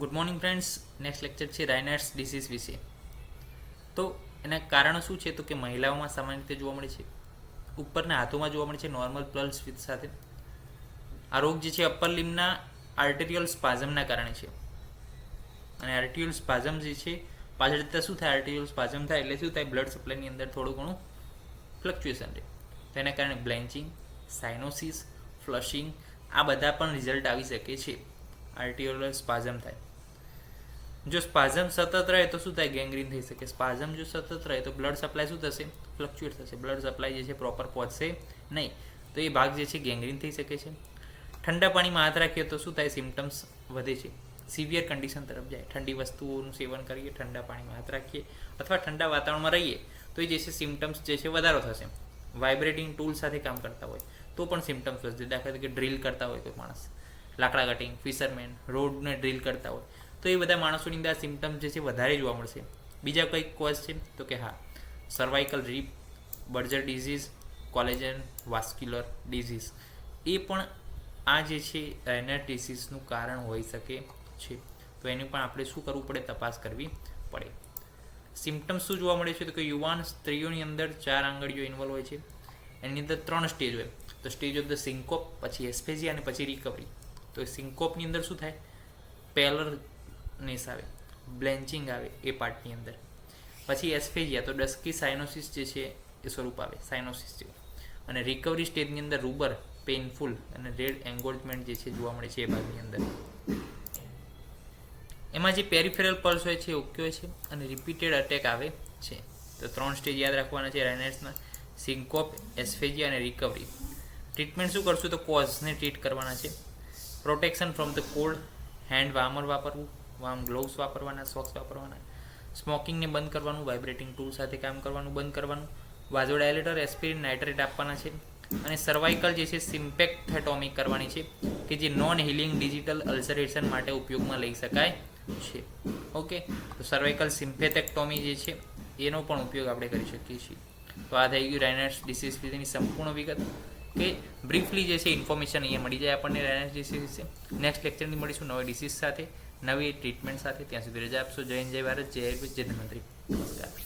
Good morning friends. Next lecture છે રાયનાર્ડ્સ disease વિશે. તો એના કારણો શું છે તો કે મહિલાઓમાં સામાન્ય રીતે જોવા મળે છે, ઉપરના હાથોમાં જોવા મળે છે નોર્મલ પલ્સ વિથ સાથે. આ રોગ જે છે અપર લિમ્બના આર્ટેરિયલ સ્પાઝમના કારણે છે. અને આર્ટેરિયલ સ્પાઝમ જે છે પાછળ જતાં શું થાય, આર્ટેરિયલ સ્પાઝમ થાય એટલે શું થાય, બ્લડ સપ્લાયની અંદર થોડું ઘણું ફ્લક્ચ્યુએશન રહે. તો એના કારણે બ્લેન્ચિંગ, સાઇનોસિસ, ફ્લશિંગ આ બધા પણ રિઝલ્ટ આવી શકે છે. આર્ટિયોલર સ્પાઝમ થાય. જો સ્પાઝમ સતત રહે તો શું થાય, ગેંગ્રીન થઈ શકે. સ્પાઝમ જો સતત રહે તો બ્લડ સપ્લાય શું થશે, ફ્લક્ચ્યુએટ થશે. બ્લડ સપ્લાય જે છે પ્રોપર પહોંચશે નહીં, તો એ ભાગ જે છે ગેંગ્રીન થઈ શકે છે. ઠંડા પાણીમાં હાથ રાખીએ તો શું થાય, સિમ્ટમ્સ વધે છે, સિવિયર કન્ડિશન તરફ જાય. ઠંડી વસ્તુઓનું સેવન કરીએ, ઠંડા પાણીમાં હાથ રાખીએ અથવા ઠંડા વાતાવરણમાં રહીએ તો એ જે છે સિમ્ટમ્સ જે છે વધારો થશે. વાઇબ્રેટિંગ ટૂલ સાથે કામ કરતા હોય તો પણ સિમ્ટમ્સ વધશે. દાખલા તરીકે ડ્રિલ કરતા હોય કોઈ માણસ, લાકડા કટિંગ, ફિશરમેન, રોડને ડ્રિલ કરતા હોય તો એ બધા માણસોની અંદર સિમ્ટમ્સ જે છે વધારે જોવા મળશે. બીજા કંઈક કોઝ છે તો કે હા, cervical rib, Buerger disease, collagen vascular disease એ પણ આ જે છે રાયનાર્ડ ડિસીઝનું કારણ હોઈ શકે છે. તો એની પણ આપણે શું કરવું પડે, તપાસ કરવી પડે. સિમ્ટમ્સ શું જોવા મળે છે તો કે યુવાન સ્ત્રીઓની અંદર 4 આંગળીઓ ઇન્વોલ્વ હોય છે. એની અંદર 3 સ્ટેજ હોય. તો સ્ટેજ ઓફ ધ સિન્કોપ, પછી એસ્ફેઝિયા અને પછી રિકવરી. તો સિન્કોપની અંદર શું થાય, પેલરનેસ આવે, બ્લેન્ચિંગ આવે એ પાર્ટની અંદર. પછી એસ્ફેઝિયા તો ડસ્કી સાઇનોસિસ જે છે એ સ્વરૂપ આવે, સાઇનોસિસ જેવું. અને રિકવરી સ્ટેજની અંદર રૂબર, પેઇનફુલ અને રેડ એન્ગોલ્જમેન્ટ જે છે જોવા મળે છે એ ભાગની અંદર. એમાં જે પેરિફેરલ પલ્સ હોય છે એ ઓકે હોય છે અને રિપીટેડ અટેક આવે છે. તો 3 સ્ટેજ યાદ રાખવાના છે રાયનાર્ડ્સના: સિન્કોપ, એસ્ફેઝિયા અને રિકવરી. ટ્રીટમેન્ટ શું કરશું તો કોઝને ટ્રીટ કરવાના છે. Protection from the cold, hand warmer વાપરવું, વાર્મ ગ્લોવ્સ વાપરવાના, સોક્સ વાપરવાના. સ્મોકિંગને બંધ કરવાનું, વાઇબ્રેટિંગ ટૂલ સાથે કામ કરવાનું બંધ કરવાનું. વાઝોડાયલેટર, એસ્પિરિન, નાઇટ્રેટ આપવાના છે. અને સર્વાઇકલ જે છે સિમ્પેક્થેટોમી કરવાની છે કે જે નોન હિલિંગ ડિજિટલ અલ્સરેશન માટે ઉપયોગમાં લઈ શકાય છે. ઓકે, તો સર્વાઇકલ સિમ્પેથેક્ટોમી જે છે એનો પણ ઉપયોગ આપણે કરી શકીએ છીએ. તો આ થઈ ગયું રાયનાર્ડ્સ ડિસીઝ વિશેની સંપૂર્ણ વિગત, કે બ્રીફલી જે છે ઇન્ફોર્મેશન અહીંયા મળી જાય આપણને રાયનાર્ડ્સ ડિસીઝ વિશે. નેક્સ્ટ લેક્ચરની મળીશું નવી ડિસીઝ સાથે, નવી ટ્રીટમેન્ટ સાથે. ત્યાં સુધી રજા આપશો. જય હિન્દ, જય ભારત, જય આયુર્વેદ, જય ધન્વંતરી. નમસ્કાર.